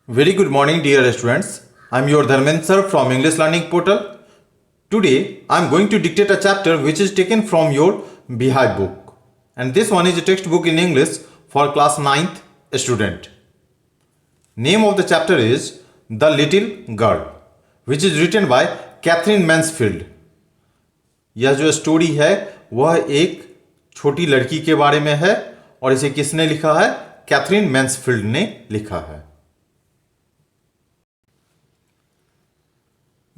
Very good morning, dear students. I am your Dharmendra sir from English Learning Portal. Today, I am going to dictate a chapter which is taken from your Beehive book. And this one is a textbook in English for class 9th student. Name of the chapter is The Little Girl, which is written by Catherine Mansfield. यह जो story है वह एक छोटी लड़की के बारे में है और इसे किसने लिखा है? कैथरीन मैन्सफील्ड ने लिखा है.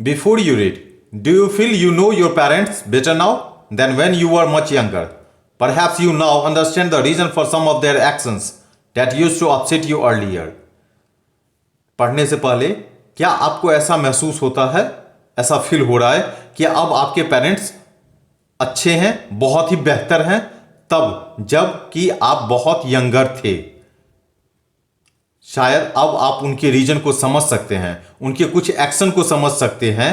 Before you read, do you feel you know your parents better now than when you were much younger? Perhaps you now understand the reason for some of their actions that used to upset you earlier. पढ़ने से पहले क्या आपको ऐसा महसूस होता है, ऐसा फील हो रहा है कि अब आपके पेरेंट्स अच्छे हैं, बहुत ही बेहतर हैं तब जब कि आप बहुत यंगर थे? शायद अब आप उनके रीजन को समझ सकते हैं, उनके कुछ एक्शन को समझ सकते हैं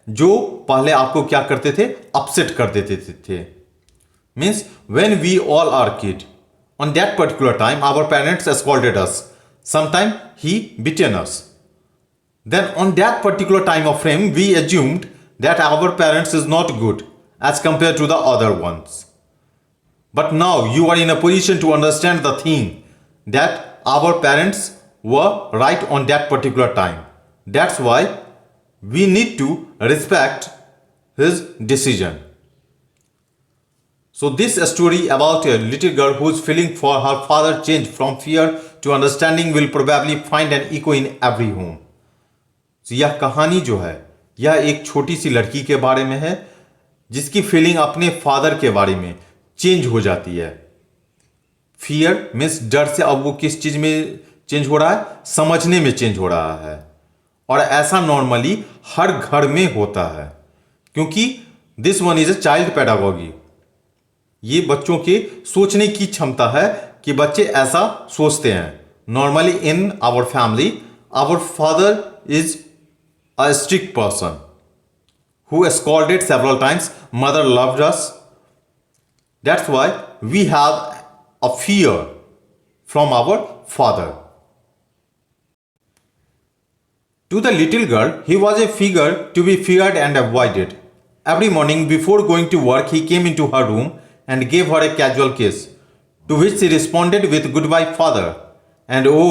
जो पहले आपको क्या करते थे, अपसेट कर देते थे. Means when we all are kid on that particular time our parents scolded us, sometime he beaten us. Then on that particular time of frame we assumed that our parents is not good as compared to the other ones. But now you are in a position to understand the thing that our parents were right on that particular time. That's why we need to respect his decision. So this story about a little girl whose feeling for her father changed from fear to understanding will probably find an echo in every home. So यह कहानी जो है यह एक छोटी सी लड़की के बारे में है जिसकी फीलिंग अपने फादर के बारे में चेंज हो जाती है. फियर मीन्स डर से अब वो किस चीज में चेंज हो रहा है, समझने में चेंज हो रहा है. और ऐसा नॉर्मली हर घर में होता है क्योंकि this one is a child pedagogy. ये बच्चों के सोचने की क्षमता है कि बच्चे ऐसा सोचते हैं. Normally in our family our father is a strict person who scolded several times. Mother loved us. That's why we have a fear from our father. To the little girl, he was a figure to be feared and avoided. Every morning before going to work, he came into her room and gave her a casual kiss, to which she responded with "Goodbye, father." And oh,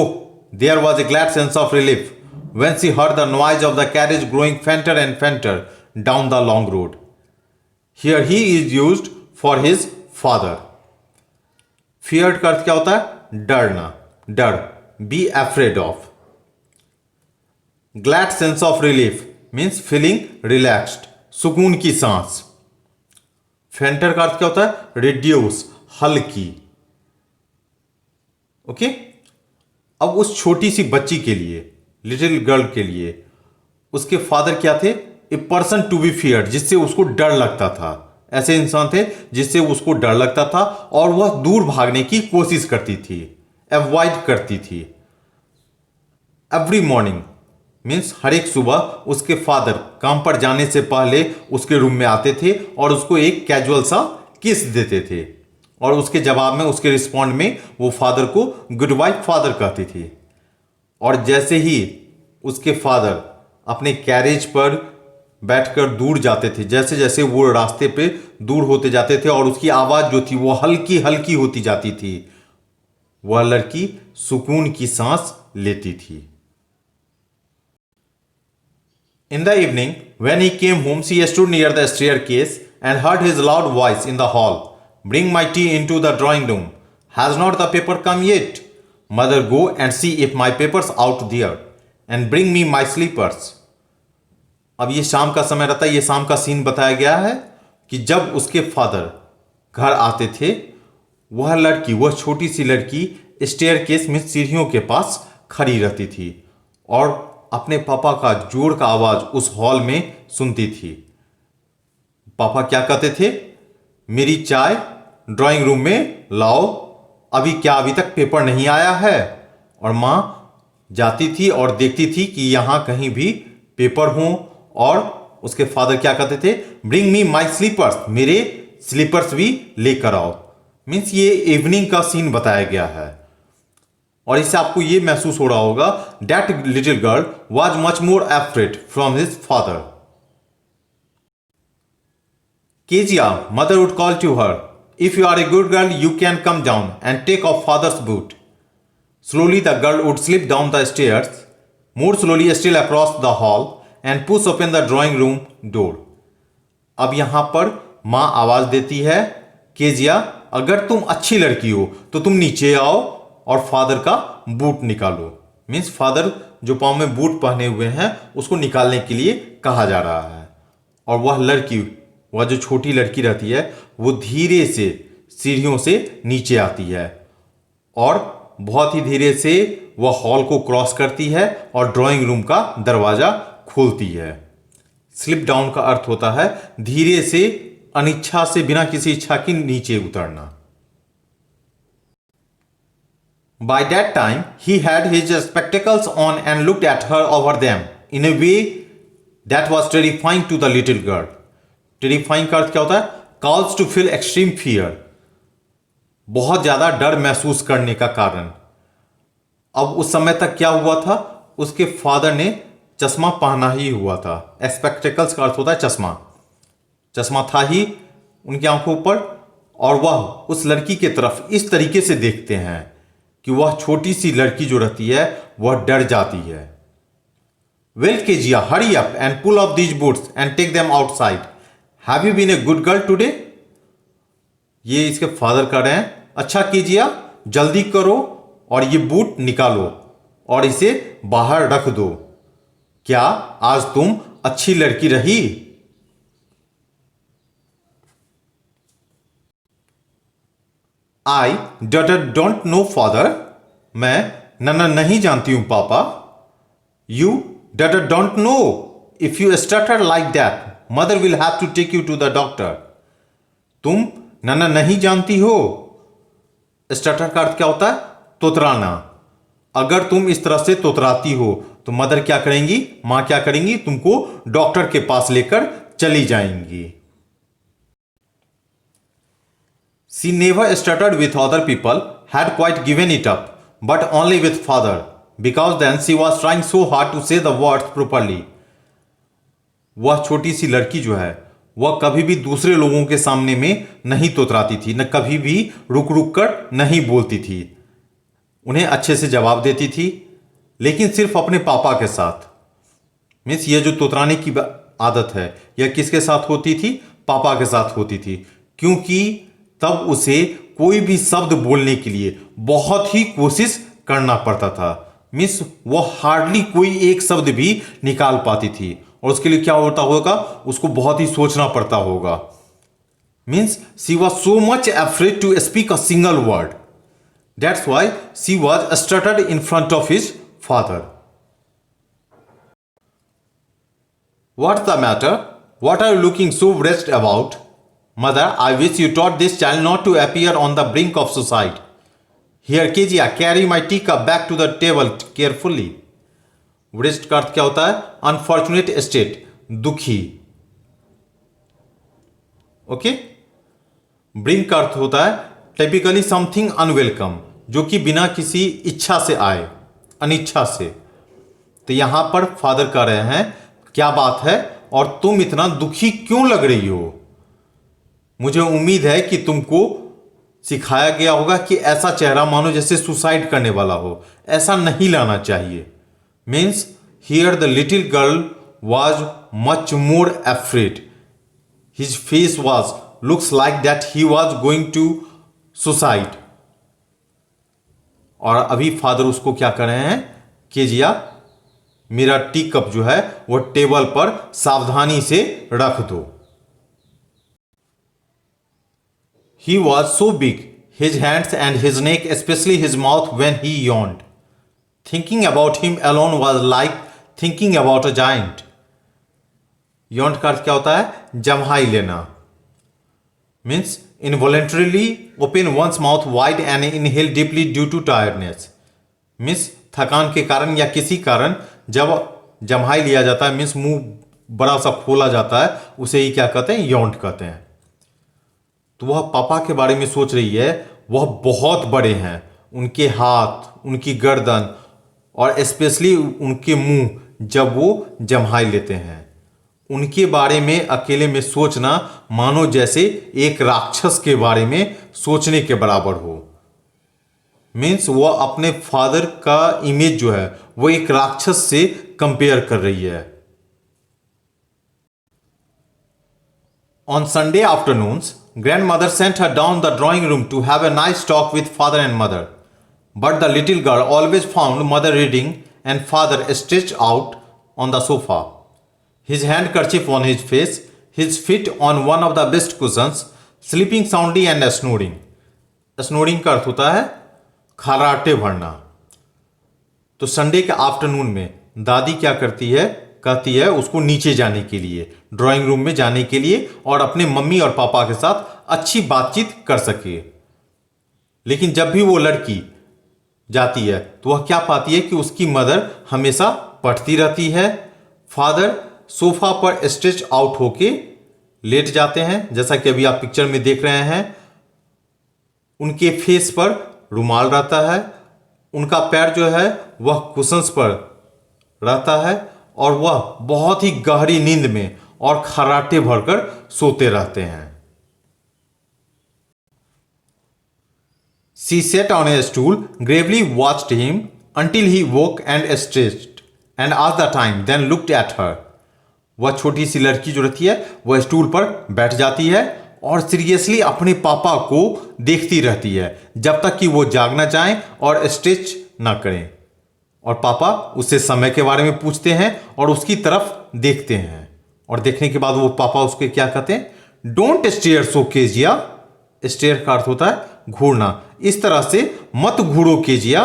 there was a glad sense of relief when she heard the noise of the carriage growing fainter and fainter down the long road. Here he is used for his father. Feared का अर्थ क्या होता है? डरना, डर. Be afraid of. Glad sense of relief means feeling relaxed, सुकून की सांस. Fainter का अर्थ क्या होता है? Reduce, हल्की. ओके. अब उस छोटी सी बच्ची के लिए, लिटिल गर्ल के लिए, उसके फादर क्या थे? A person to be feared, जिससे उसको डर लगता था. ऐसे इंसान थे जिससे उसको डर लगता था और वह दूर भागने की कोशिश करती थी, अवॉइड करती थी. एवरी मॉर्निंग मीन्स हर एक सुबह उसके फादर काम पर जाने से पहले उसके रूम में आते थे और उसको एक कैजुअल सा किस देते थे और उसके जवाब में, उसके रिस्पॉन्ड में वो फादर को गुड बाय फादर कहती थी. और जैसे ही उसके फादर अपने कैरेज पर बैठकर दूर जाते थे, जैसे जैसे वो रास्ते पे दूर होते जाते थे और उसकी आवाज जो थी वो हल्की हल्की होती जाती थी, वह लड़की सुकून की सांस लेती थी. In the evening when he came home she stood near the staircase and heard his loud voice in the hall, bring my tea into the drawing room. Has not the paper come yet? Mother go and see if my papers out there and bring me my slippers. अब ये शाम का समय रहता है. ये शाम का सीन बताया गया है कि जब उसके फादर घर आते थे, वह लड़की, वह छोटी सी लड़की स्टेयरकेस में सीढ़ियों के पास खड़ी रहती थी और अपने पापा का जोर का आवाज उस हॉल में सुनती थी. पापा क्या कहते थे? मेरी चाय ड्राइंग रूम में लाओ, अभी क्या अभी तक पेपर नहीं आया है? और मां जाती थी और देखती थी कि यहां कहीं भी पेपर हो. और उसके फादर क्या कहते थे? ब्रिंग मी माई स्लीपर्स, मेरे स्लीपर्स भी लेकर आओ. मीन्स ये इवनिंग का सीन बताया गया है. और इससे आपको ये महसूस हो रहा होगा that little girl was much more afraid from his father. Kezia mother would call to her, if you are a good girl you can come down and take off father's boots. Slowly the girl would slip down the stairs, more slowly still across the hall and push open the drawing room door। अब यहां पर मां आवाज देती है, Kezia अगर तुम अच्छी लड़की हो तो तुम नीचे आओ और फादर का बूट निकालो। मीन्स फादर जो पाँव में बूट पहने हुए हैं उसको निकालने के लिए कहा जा रहा है। और वह लड़की, वह जो छोटी लड़की रहती है वो धीरे से सीढ़ियों से नीचे आती है और बहुत ही धीरे से वह हॉल को क्रॉस करती है और ड्राइंग रूम का दरवाजा खोलती है। स्लिप डाउन का अर्थ होता है धीरे से, अनिच्छा से, बिना किसी इच्छा की नीचे उतरना। By that time he had his spectacles on and looked at her over them in a way that was terrifying to the little girl। Terrifying का अर्थ क्या होता है? Cause to feel extreme fear, बहुत ज्यादा डर महसूस करने का कारण। अब उस समय तक क्या हुआ था, उसके फादर ने चश्मा पहना ही हुआ था। स्पेक्टेकल्स का अर्थ होता है चश्मा, चश्मा था ही उनकी आंखों पर और वह उस लड़की के तरफ इस तरीके से देखते हैं कि वह छोटी सी लड़की जो रहती है वह डर जाती है। Well Kezia hurry up and pull off these boots and take them outside, have you been a good girl today. ये इसके फादर कह रहे हैं, अच्छा केजिया जल्दी करो और ये बूट निकालो और इसे बाहर रख दो, क्या आज तुम अच्छी लड़की रही। आई डोंट नो फादर, मैं नन्ना नहीं जानती हूं पापा। You don't know, if you stutter like that mother will have to take you to the doctor. तुम नन्ना नहीं जानती हो। स्टटर का अर्थ क्या होता है? तोतराना। अगर तुम इस तरह से तोतराती हो तो मदर क्या करेंगी, मां क्या करेंगी, तुमको डॉक्टर के पास लेकर चली जाएंगी। She never stuttered with other people, had quite given it up, but only with father, because then she was trying so hard to say the words properly। वह छोटी सी लड़की जो है वह कभी भी दूसरे लोगों के सामने में नहीं तोतराती थी, न कभी भी रुक रुक कर नहीं बोलती थी, उन्हें अच्छे से जवाब देती थी, लेकिन सिर्फ अपने पापा के साथ। मीन्स ये जो तोतराने की आदत है यह किसके साथ होती थी? पापा के साथ होती थी, क्योंकि तब उसे कोई भी शब्द बोलने के लिए बहुत ही कोशिश करना पड़ता था। मीन्स वो हार्डली कोई एक शब्द भी निकाल पाती थी और उसके लिए क्या होता होगा, उसको बहुत ही सोचना पड़ता होगा। Means she was so much afraid to speak a single word, that's why she was stuttered in front of his father. What's the matter, what are you looking so breast about. Mother, I wish you taught this child not to appear on the brink of suicide। Here, Kezia, carry my teacup back to the table carefully। Wrist का अर्थ क्या होता है? Unfortunate state, दुखी। Okay. Brink का अर्थ होता है typically something unwelcome, जो कि बिना किसी इच्छा से आए, अनिच्छा से। तो यहां पर फादर कह रहे हैं, क्या बात है और तुम इतना दुखी क्यों लग रही हो। मुझे उम्मीद है कि तुमको सिखाया गया होगा कि ऐसा चेहरा मानो जैसे सुसाइड करने वाला हो, ऐसा नहीं लाना चाहिए। Means here the little girl was much more afraid, his face was looks like that he was going to suicide. और अभी फादर उसको क्या कर रहे हैं, केजिया मेरा टी कप जो है वो टेबल पर सावधानी से रख दो। He was so big, his hands and his neck, especially his mouth when he yawned. Thinking about him alone was like thinking about a giant। yawned का अर्थ क्या होता है? जम्हाई लेना। Means involuntarily open one's mouth wide and inhale deeply due to tiredness। Means थकान के कारण या किसी कारण जब जम्हाई लिया जाता है, मीन्स मुंह बड़ा सा खोला जाता है, उसे ही क्या कहते हैं? yawned कहते हैं। तो वह पापा के बारे में सोच रही है, वह बहुत बड़े हैं, उनके हाथ, उनकी गर्दन और स्पेशली उनके मुंह जब वो जम्हाई लेते हैं, उनके बारे में अकेले में सोचना मानो जैसे एक राक्षस के बारे में सोचने के बराबर हो। मीन्स वो अपने फादर का इमेज जो है वो एक राक्षस से कंपेयर कर रही है। On Sunday afternoons, grandmother sent her down the drawing room to have a nice talk with father and mother. But the little girl always found mother reading and father stretched out on the sofa, his handkerchief on his face, his feet on one of the best cushions, sleeping soundly and snoring. Snoring का अर्थ होता है खर्राटे भरना। तो Sunday के afternoon में दादी क्या करती है, कहती है उसको नीचे जाने के लिए, ड्राइंग रूम में जाने के लिए, और अपने मम्मी और पापा के साथ अच्छी बातचीत कर सके। लेकिन जब भी वो लड़की जाती है तो वह क्या पाती है कि उसकी मदर हमेशा पढ़ती रहती है। फादर सोफा पर स्ट्रेच आउट होके लेट जाते हैं, जैसा कि अभी आप पिक्चर में देख रहे हैं। उनके फेस पर रुमाल रहता है, उनका पैर जो है वह कुशन्स पर रहता है और वह बहुत ही गहरी नींद में और खर्राटे भरकर सोते रहते हैं। She sat on a stool, gravely watched him until he woke and stretched and asked the time, then looked at her. वह छोटी सी लड़की जो रहती है वह स्टूल पर बैठ जाती है और सीरियसली अपने पापा को देखती रहती है जब तक कि वो जाग ना जाएं और स्ट्रेच ना करें। और पापा उससे समय के बारे में पूछते हैं और उसकी तरफ देखते हैं, और देखने के बाद वो पापा उसके क्या कहते हैं, don't stare so Kezia. Stare का अर्थ होता है घूरना। इस तरह से मत घूरो Kezia,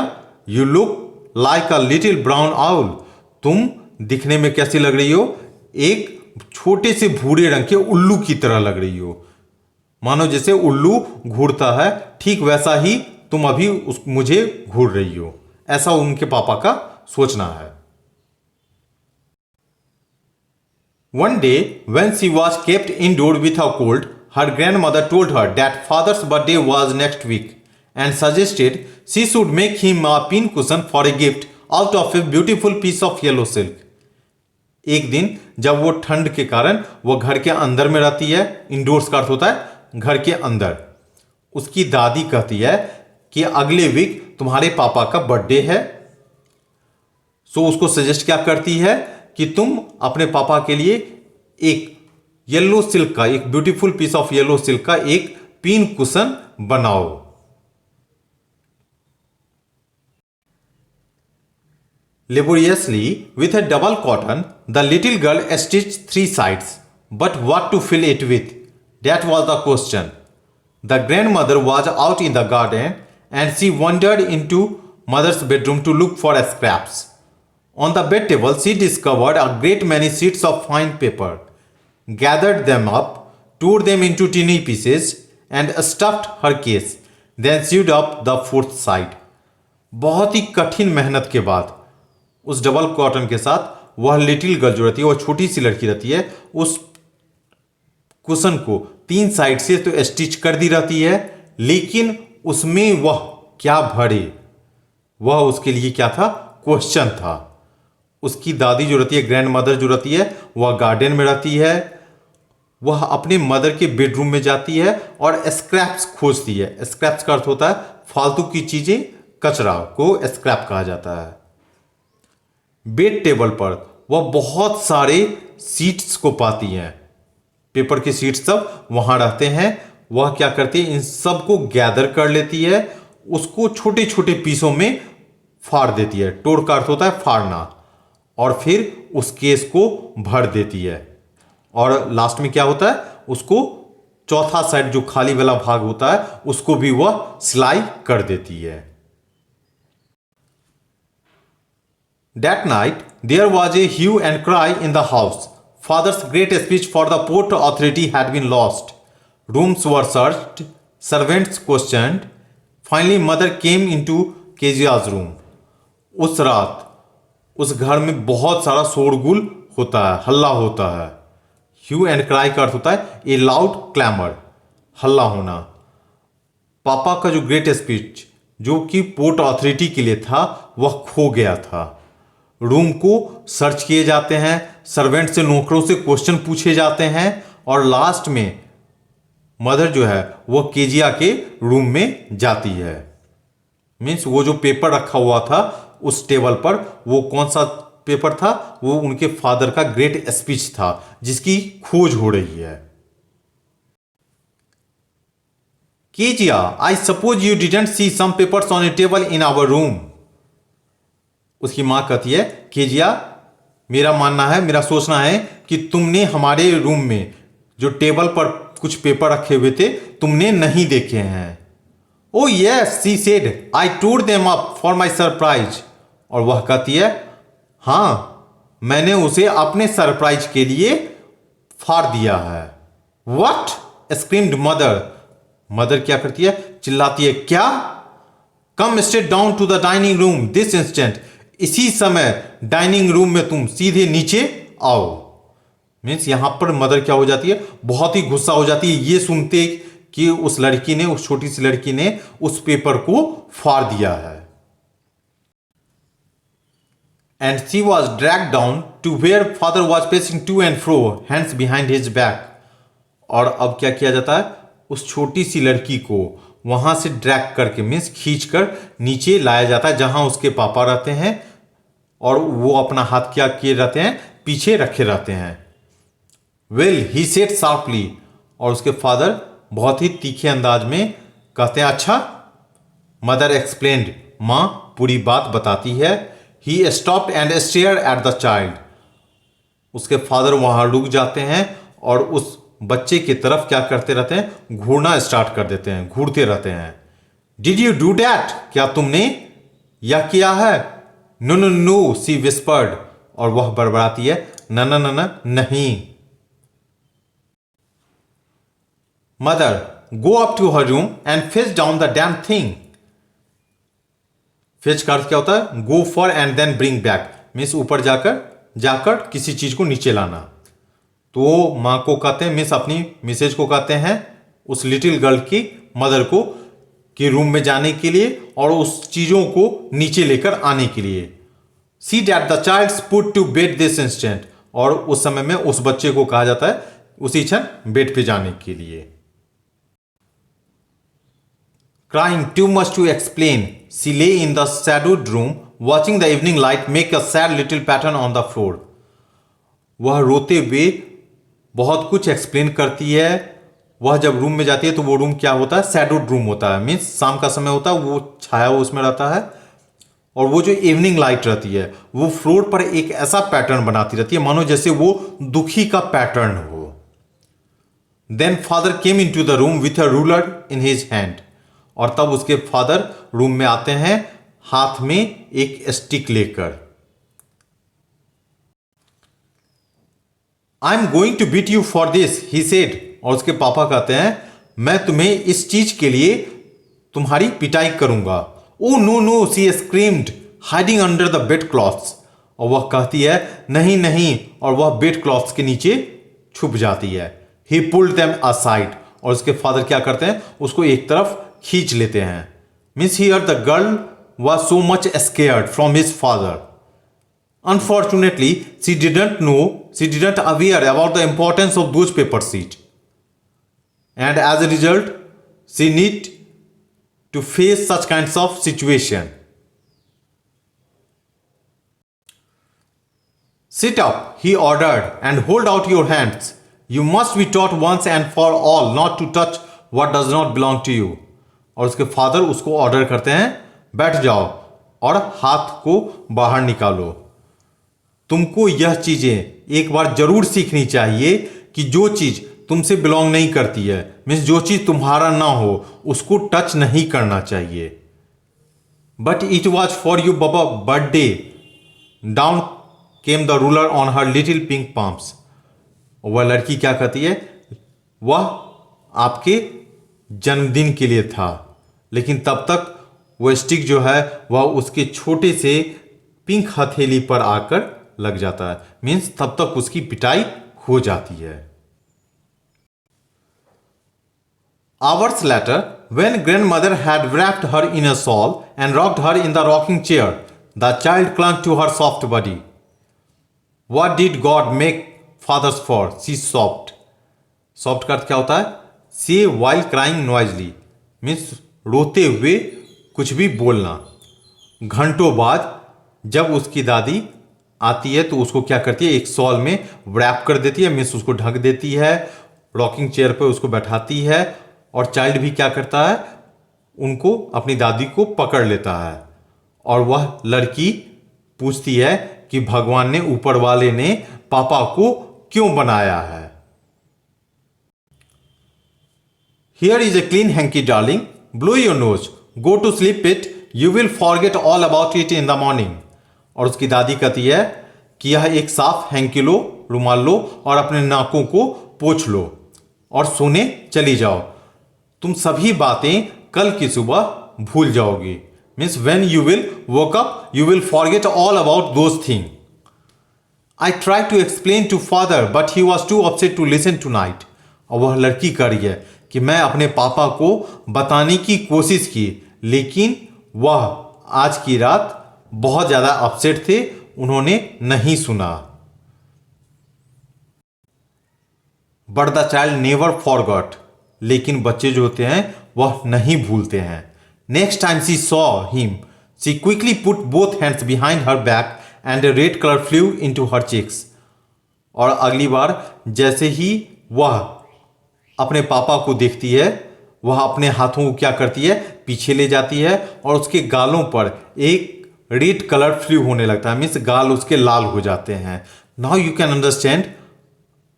you look like a little brown owl. तुम दिखने में कैसी लग रही हो, एक छोटे से भूरे रंग के उल्लू की तरह लग रही हो। मानो जैसे उल्लू घूरता है ठीक वैसा ही तुम अभी मुझे घूर रही हो, ऐसा उनके पापा का सोचना है। One day, when she was kept indoor with a cold, her grandmother told her that father's birthday was next week and suggested she should make him a pin cushion for a gift out of a beautiful piece of yellow silk. एक दिन जब वो ठंड के कारण वो घर के अंदर में रहती है, इंडोर्स का अर्थ होता है घर के अंदर, उसकी दादी कहती है कि अगले वीक तुम्हारे पापा का बर्थडे है। सो उसको सजेस्ट क्या करती है कि तुम अपने पापा के लिए एक येलो सिल्क का, एक beautiful piece of yellow silk का एक पिन कुशन बनाओ। Laboriously, with a double cotton, the little girl stitched 3 sides. But what to fill it with? That was the question. The grandmother was out in the garden and she wandered into mother's bedroom to look for scraps. On the bed table, she discovered a great many sheets of fine paper, gathered them up, tore them into teeny pieces, and stuffed her case. Then sewed up the 4th side. बहुत ही कठिन मेहनत के बाद उस double cotton के साथ वह little girl जो रहती है, वह छोटी सी लड़की रहती है, उस कुशन को 3 साइड से तो स्टिच कर दी रहती है, लेकिन उसमें वह क्या भरे, वह उसके लिए क्या था, क्वेश्चन था। उसकी दादी जो रहती है, ग्रैंड मदर जो रहती है, वह गार्डन में रहती है, वह अपने मदर के बेडरूम में जाती है और स्क्रैप्स खोजती है। स्क्रैप्स का अर्थ होता है फालतू की चीजें, कचरा को स्क्रैप कहा जाता है। बेड टेबल पर वह बहुत सारे सीट्स को पाती हैं, पेपर के सीट्स सब वहां रहते हैं। वह क्या करती है, इन सब को गैदर कर लेती है, उसको छोटे छोटे पीसों में फाड़ देती है। तोड़ का अर्थ होता है फाड़ना, और फिर उस केस को भर देती है। और लास्ट में क्या होता है, उसको चौथा साइड जो खाली वाला भाग होता है उसको भी वह सिलाई कर देती है। That night, there was a hue and cry in the house. Father's great speech for the Port Authority had been lost. Rooms were searched, servants questioned. Finally, mother came into Kezia's room. उस रात उस घर में बहुत सारा शोरगुल होता है, हल्ला होता है। ह्यू एंड क्राई का अर्थ होता है ए लाउड क्लैमर, हल्ला होना। पापा का जो ग्रेट स्पीच जो कि पोर्ट अथॉरिटी के लिए था वह खो गया था। रूम को सर्च किए जाते हैं, सर्वेंट से, नौकरों से क्वेश्चन पूछे जाते हैं और लास्ट में मदर जो है वह केजिया के रूम में जाती है। मीन्स वो जो पेपर रखा हुआ था उस टेबल पर, वो कौन सा पेपर था? वो उनके फादर का ग्रेट स्पीच था जिसकी खोज हो रही है। Kezia, I suppose you didn't see some papers on a table in our room. उसकी मां कहती है, केजिया, मेरा मानना है, मेरा सोचना है कि तुमने हमारे रूम में जो टेबल पर कुछ पेपर रखे हुए थे तुमने नहीं देखे हैं। Oh yes, she said, I tore them up for my surprise. और वह कहती है, हाँ, मैंने उसे अपने सरप्राइज के लिए फाड़ दिया है। वट? Screamed mother. मदर क्या करती है? चिल्लाती है, क्या? Come straight down to the dining room this instant. इसी समय डाइनिंग रूम में तुम सीधे नीचे आओ। मीन्स यहां पर मदर क्या हो जाती है? बहुत ही गुस्सा हो जाती है ये सुनते कि उस लड़की ने, उस छोटी सी लड़की ने उस पेपर को फाड़ दिया है। And she was dragged down to where father was pacing to and fro, hands behind his back. और अब क्या किया जाता है? उस छोटी सी लड़की को वहां से ड्रैग करके, मीन्स खींच कर नीचे लाया जाता है जहां उसके पापा रहते हैं और वो अपना हाथ क्या किए रहते हैं? पीछे रखे रहते हैं। Well, he said sharply. और उसके फादर बहुत ही तीखे अंदाज में कहते हैं, अच्छा। Mother explained. मां पूरी बात बताती है। He stopped and stared at the child. उसके फादर वहां रुक जाते हैं और उस बच्चे की तरफ क्या करते रहते हैं? घूरना स्टार्ट कर देते हैं, घूरते रहते हैं। Did you do that? क्या तुमने यह किया है? No no no, she whispered. और वह बड़बड़ाती है, न न न न, नहीं। Mother, go up to her room and fetch down the damn thing. Fetch का अर्थ क्या होता है? Go for and then bring back. Means ऊपर जाकर किसी चीज को नीचे लाना। तो मां को कहते हैं, मीन्स अपनी मिसेज को कहते हैं उस लिटिल गर्ल की मदर को कि रूम में जाने के लिए और उस चीजों को नीचे लेकर आने के लिए। See that the child put to bed this instant. और उस समय में उस बच्चे को कहा जाता है उसी क्षण बेड पे जाने के लिए। Crying too much to explain, she lay in the shadowed room, watching the evening light make a sad little pattern on the floor. वह रोते हुए बहुत कुछ एक्सप्लेन करती है। वह जब रूम में जाती है तो वो रूम क्या होता है? शैडोड रूम होता है। मीन्स शाम का समय होता है, वो छाया उसमें रहता है और वो जो इवनिंग लाइट रहती है वो फ्लोर पर एक ऐसा पैटर्न बनाती रहती है मानो जैसे वो दुखी का पैटर्न हो। Then father came into the room with a ruler in his hand. और तब उसके फादर रूम में आते हैं हाथ में एक स्टिक लेकर। I am going to beat you for this, he said. और उसके पापा कहते हैं, मैं तुम्हें इस चीज के लिए तुम्हारी पिटाई करूंगा। Oh no no, she screamed, hiding under the bed clothes. और वह कहती है, नहीं नहीं, और वह बेड क्लॉथ्स के नीचे छुप जाती है। ही पुल्ड देम असाइड। और उसके फादर क्या करते हैं? उसको एक तरफ खींच लेते हैं। Means here the girl was so much scared from his father. Unfortunately, she didn't aware about the importance of those paper sheet. And as a result, she need to face such kinds of situation. Sit up, he ordered, and hold out your hands. You must be taught once and for all not to touch what does not belong to you. और उसके father उसको order करते हैं, बैठ जाओ और हाथ को बाहर निकालो। तुमको यह चीजें एक बार जरूर सीखनी चाहिए कि जो चीज तुमसे बिलोंग नहीं करती है, मीन्स जो चीज तुम्हारा ना हो, उसको टच नहीं करना चाहिए। But it was for you Baba birthday. Down came the ruler on her little pink palms. वह लड़की क्या कहती है? वह आपके जन्मदिन के लिए था, लेकिन तब तक वह स्टिक जो है वह उसके छोटे से पिंक हथेली पर आकर लग जाता है। मीन्स तब तक उसकी पिटाई हो जाती है। Hours later when grandmother had wrapped her in a shawl and rocked her in the rocking chair, the child clung to her soft body. What did God make fathers for? She sobbed. Sobbed का अर्थ क्या होता है? Say while crying noisily. Means रोते हुए कुछ भी बोलना. घंटों बाद जब उसकी दादी आती है तो उसको क्या करती है, एक शॉल में वैप कर देती है, मीन्स उसको ढक देती है, रॉकिंग चेयर पे उसको बैठाती है, और चाइल्ड भी क्या करता है, उनको अपनी दादी को पकड़ लेता है. और वह लड़की पूछती है कि भगवान ने, ऊपर वाले ने पापा को क्यों बनाया है. Here is a clean hanky darling, blow your nose, go to sleep it, you will forget all about it in the morning. और उसकी दादी कहती है कि यह एक साफ हैंकी लो, रुमाल लो और अपने नाकों को पोंछ लो और सोने चली जाओ, तुम सभी बातें कल की सुबह भूल जाओगी. Means when you will woke up you will forget all about those thing. I tried to explain to father but he was too upset to listen tonight. और वह लड़की कह रही है कि मैं अपने पापा को बताने की कोशिश की, लेकिन वह आज की रात बहुत ज़्यादा अपसेट थे, उन्होंने नहीं सुना. But the child never forgot. लेकिन बच्चे जो होते हैं वह नहीं भूलते हैं. Next time she saw him, she quickly put both hands behind her back and a red color flew into her cheeks. और अगली बार जैसे ही वह अपने पापा को देखती है, वह अपने हाथों को क्या करती है, पीछे ले जाती है और उसके गालों पर एक रेड कलर फ्लू होने लगता है. मीन्स गाल उसके लाल हो जाते हैं. Now you can understand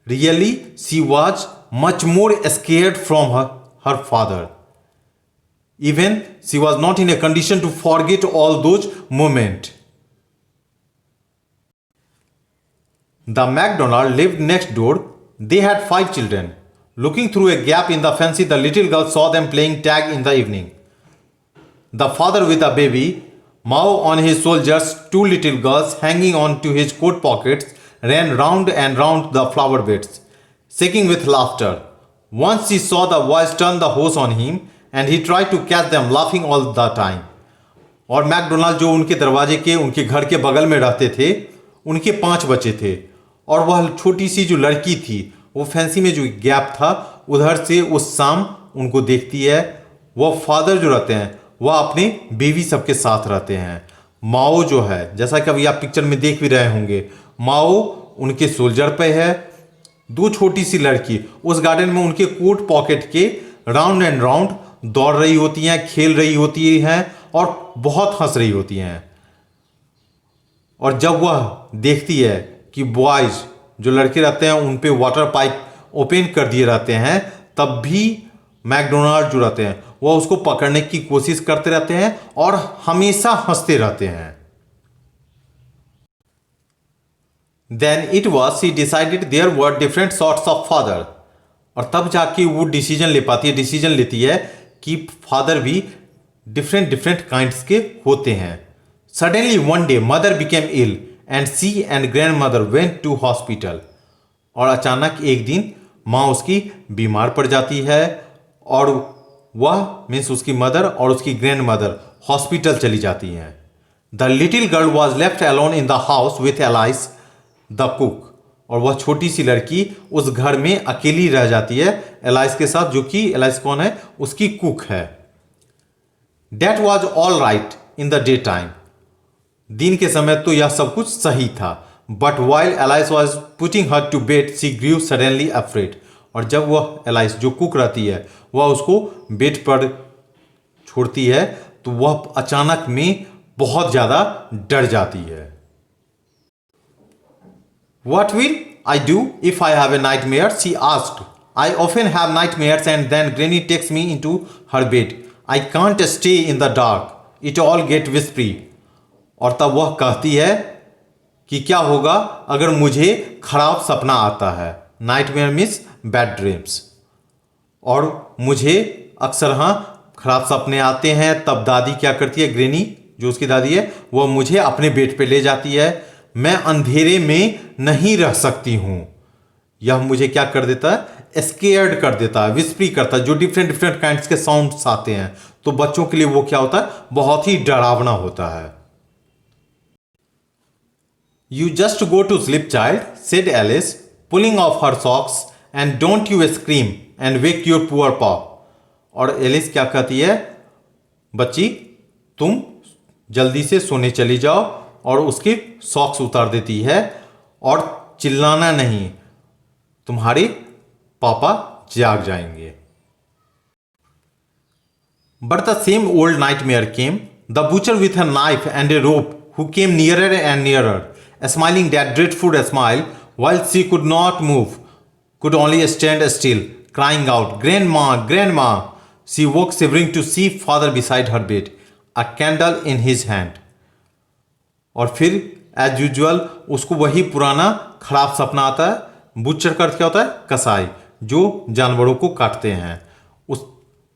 really she was much more scared from her father. Even she was not in a condition to forget all those moment. The MacDonald lived next door. They had 5 children. Looking through a gap in the fence, the little girl saw them playing tag in the evening. The father with a baby, Mao on his shoulders, 2 little girls hanging on to his coat pockets, ran round and round the flower beds, shaking with laughter. Once she saw the boys turn the hose on him, and he tried to catch them, laughing all the time. और McDonald जो उनके दरवाजे के, उनके घर के बगल में रहते थे, उनके 5 बच्चे थे, और वह छोटी सी जो लड़की थी वो फैंसी में जो गैप था उधर से उस शाम उनको देखती है. वह फादर जो रहते हैं वह अपने बेबी सबके साथ रहते हैं. माओ जो है, जैसा कि अभी आप पिक्चर में देख भी रहे होंगे, माओ उनके शोल्डर पे है. 2 छोटी सी लड़की उस गार्डन में उनके कोट पॉकेट के राउंड एंड राउंड दौड़ रही होती हैं, खेल रही होती हैं और बहुत हंस रही होती हैं. और जब वह देखती है कि बॉयज़ जो लड़के रहते हैं उन पे वाटर पाइप ओपन कर दिए रहते हैं, तब भी मैकडोनाल्ड जो रहते हैं वह उसको पकड़ने की कोशिश करते रहते हैं और हमेशा हंसते रहते हैं. Then it was she decided there were different sorts of father. और तब जाके वो डिसीजन लेती है कि फादर भी डिफरेंट काइंड्स के होते हैं. Suddenly one day mother became ill and she and grandmother went to hospital. और अचानक एक दिन माँ उसकी बीमार पड़ जाती है और वह मीन्स उसकी मदर और उसकी ग्रैंड मदर हॉस्पिटल चली जाती हैं. The little girl was left alone in the house with Alice the cook. और वह छोटी सी लड़की उस घर में अकेली रह जाती है एलाइस के साथ, जो कि एलाइस कौन है, उसकी कुक है. That was all right in the daytime. दिन के समय तो यह सब कुछ सही था. But while Alice was putting her to bed she grew suddenly afraid. और जब वह एलाइस जो कुक रहती है वह उसको बेड पर छोड़ती है तो वह अचानक में बहुत ज़्यादा डर जाती है. What will I do if I have a nightmare? She asked. I often have nightmares and then Granny takes me into her bed. I can't stay in the dark. It all get whispery. और तब वह कहती है कि क्या होगा अगर मुझे खराब सपना आता है. Nightmare means bad dreams. और मुझे अक्सर खराब सपने आते हैं. तब दादी क्या करती है, ग्रेनी जो उसकी दादी है, वह मुझे अपने बेड पे ले जाती है. मैं अंधेरे में नहीं रह सकती हूँ. यह मुझे क्या कर देता है, स्केयर्ड कर देता है, विस्परी करता है, जो डिफरेंट डिफरेंट काइंड्स के साउंड्स आते हैं, तो बच्चों के लिए वो क्या होता है, बहुत ही डरावना होता है। You just go to sleep, child, said Alice, pulling off her socks, and don't you scream and wake your poor pa. और एलिस क्या कहती है, बच्ची तुम जल्दी से सोने चली जाओ, और उसकी सॉक्स उतार देती है, और चिल्लाना नहीं, तुम्हारे पापा जाग जाएंगे। But the same old nightmare came, the butcher with a knife and a rope, who came nearer and nearer, smiling that dreadful smile, while she could not move, could only stand still, crying out, "Grandma, Grandma!" She woke shivering to see father beside her bed, a candle in his hand. और फिर as usual उसको वही पुराना खराब सपना आता है। Butcher का अर्थ क्या होता है, कसाई, जो जानवरों को काटते हैं। उस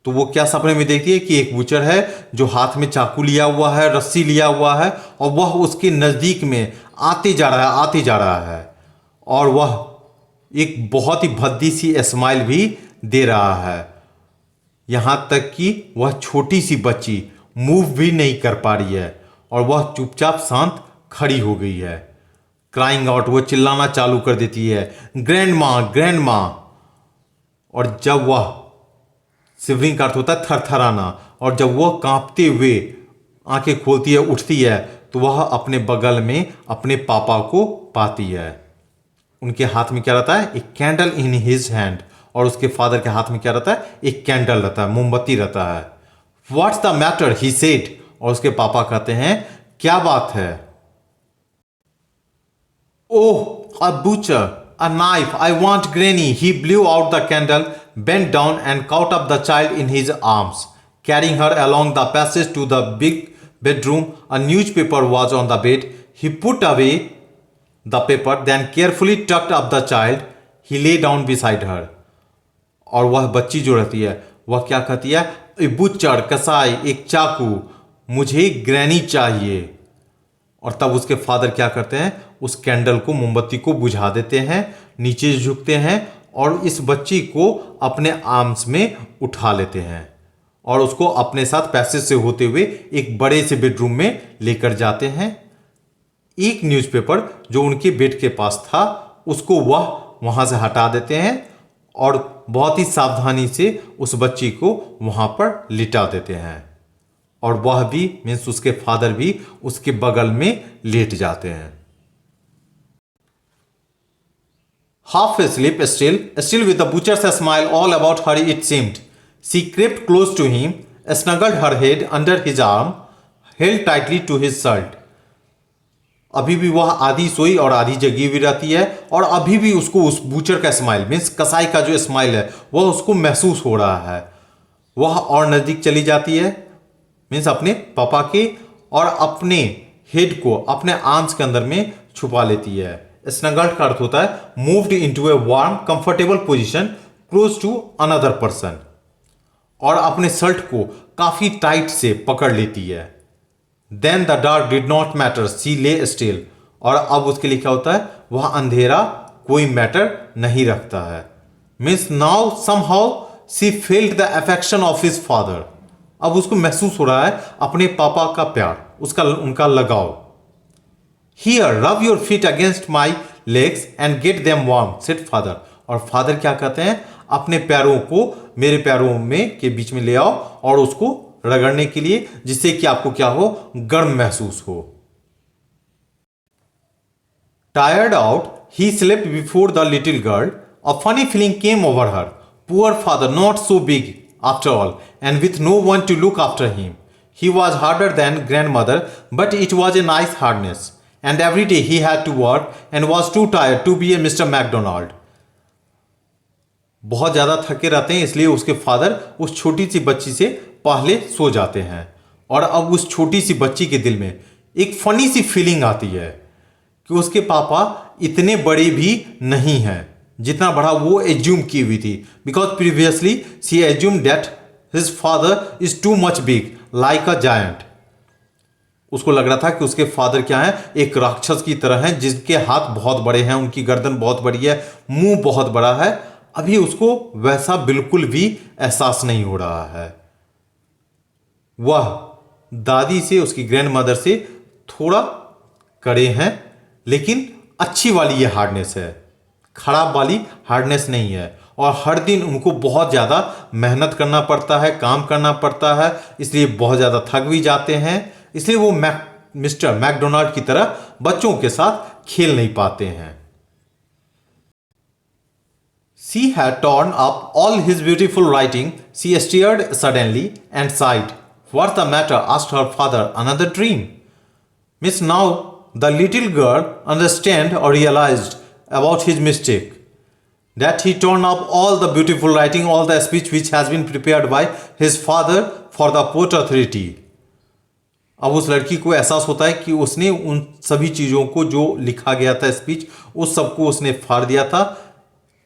तो वो क्या सपने में देखती है कि एक बुचर है जो हाथ में चाकू लिया हुआ है, रस्सी लिया हुआ है, और वह उसके नज़दीक में आते जा रहा है, आते जा रहा है, और वह एक बहुत ही भद्दी सी स्माइल भी दे रहा है। यहाँ तक कि वह छोटी सी बच्ची मूव भी नहीं कर पा रही है, और वह चुपचाप शांत खड़ी हो गई है। क्राइंग आउट, वो चिल्लाना चालू कर देती है, ग्रैंड माँ, ग्रैंड माँ। और जब वह, शिवरिंग का अर्थ होता है थरथराना, और जब वह कांपते हुए आंखें खोलती है, उठती है, तो वह अपने बगल में अपने पापा को पाती है। उनके हाथ में क्या रहता है, एक कैंडल इन हिज हैंड, और उसके फादर के हाथ में क्या रहता है, एक कैंडल रहता है, मोमबत्ती रहता है। What's the matter, he said, और उसके पापा कहते हैं, क्या बात है। ओह, अ butcher, a knife, I want Granny. He blew out the candle, bent down and caught up the child in his arms, carrying her along the passage to the big bedroom. A newspaper was on the bed. He put away the paper, then carefully tucked up the child. He lay down beside her. और वह बच्ची जो रहती है, वह क्या कहती है, ए बुचर, कसाई, एक चाकू, मुझे ग्रैनी चाहिए। और तब उसके फादर क्या करते हैं, उस कैंडल को, मोमबत्ती को बुझा देते हैं, नीचे झुकते हैं, और इस बच्ची को अपने आर्म्स में उठा लेते हैं, और उसको अपने साथ पैसेज से होते हुए एक बड़े से बेडरूम में लेकर जाते हैं। एक न्यूज़पेपर जो उनके बेड के पास था, उसको वह वहाँ से हटा देते हैं, और बहुत ही सावधानी से उस बच्ची को वहाँ पर लिटा देते हैं, और वह भी मीन्स उसके फादर भी उसके बगल में लेट जाते हैं। Half asleep, still with the butcher's smile all about her it seemed, she crept close to him, snuggled her head under his arm, held tightly to his shirt. अभी भी वह आधी सोई और आधी जगी हुई रहती है, और अभी भी उसको उस बूचर का स्माइल, मीन्स कसाई का जो स्माइल है, वह उसको महसूस हो रहा है। वह और नज़दीक चली जाती है, मीन्स अपने पापा के, और अपने हेड को अपने आर्म्स के अंदर में छुपा लेती है। स्नगल्ड का अर्थ होता है moved into a warm comfortable position close to another person, और अपने शर्ट को काफी टाइट से पकड़ लेती है। Then the dark did not matter, she lay still, और अब उसके लिए क्या होता है, वह अंधेरा कोई मैटर नहीं रखता है। Means now somehow C felt the affection of his father, अब उसको महसूस हो रहा है अपने पापा का प्यार, उसका उनका लगाव। Here rub your feet against my legs and get them warm, said father, और फादर क्या कहते हैं, अपने पैरों को मेरे पैरों में के बीच में ले आओ, और उसको रगड़ने के लिए, जिससे कि आपको क्या हो, गर्म महसूस हो। Tired out he slept before the little girl, a funny feeling came over her, poor father, not so big after all, and with no one to look after him. He was harder than grandmother, but it was a nice hardness, and every day he had to work and was too tired to be a Mr. McDonald. बहुत ज़्यादा थके रहते हैं, इसलिए उसके father उस छोटी सी बच्ची से पहले सो जाते हैं, और अब उस छोटी सी बच्ची के दिल में एक फनी सी फीलिंग आती है कि उसके पापा इतने बड़े भी नहीं हैं जितना बड़ा वो एज्यूम की हुई थी, because previously she assume that his father is too much big like a giant. उसको लग रहा था कि उसके फादर क्या है, एक राक्षस की तरह हैं, जिनके हाथ बहुत बड़े हैं, उनकी गर्दन बहुत बड़ी है, मुंह बहुत बड़ा है, अभी उसको वैसा बिल्कुल भी एहसास नहीं हो रहा है। वह दादी से, उसकी ग्रैंड मदर से थोड़ा कड़े हैं, लेकिन अच्छी वाली ये हार्डनेस है, खराब वाली हार्डनेस नहीं है। और हर दिन उनको बहुत ज़्यादा मेहनत करना पड़ता है, काम करना पड़ता है, इसलिए बहुत ज़्यादा थक भी जाते हैं। इसलिए वो मिस्टर मैकडोनाल्ड की तरह बच्चों के साथ खेल नहीं पाते हैं। She had torn up all his beautiful writing. She stared suddenly and sighed. What's the matter? Asked her father. Another dream. Miss, now the little girl understood or realized about his mistake. That he torn up all the beautiful writing, all the speech which has been prepared by his father for the Port Authority. अब उस लड़की को एहसास होता है कि उसने उन सभी चीज़ों को जो लिखा गया था स्पीच, उस सबको उसने फाड़ दिया था,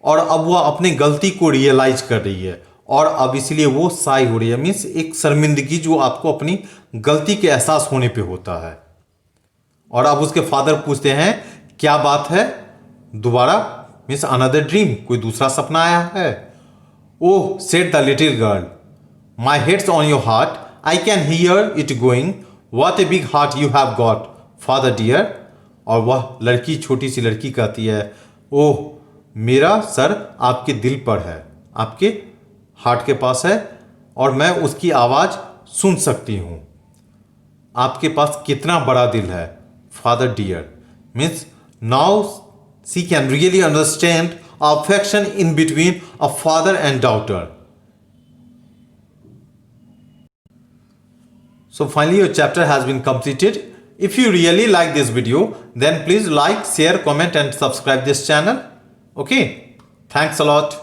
और अब वह अपनी गलती को रियलाइज कर रही है, और अब इसलिए वो साई हो रही है। मीन्स एक शर्मिंदगी जो आपको अपनी गलती के एहसास होने पे होता है। और अब उसके फादर पूछते हैं क्या बात है दोबारा, मीन्स अनदर ड्रीम, कोई दूसरा सपना आया है। Oh, said the little girl, my head's on your heart, I can hear it going, what a big heart you have got father dear. और वह लड़की, छोटी सी लड़की कहती है, ओह मेरा सर आपके दिल पर है, आपके हार्ट के पास है, और मैं उसकी आवाज़ सुन सकती हूँ। आपके पास कितना बड़ा दिल है father dear. Means now she can really understand affection in between a father and daughter. So finally your chapter has been completed. If you really like this video, then please like, share, comment and subscribe this channel. Okay, thanks a lot.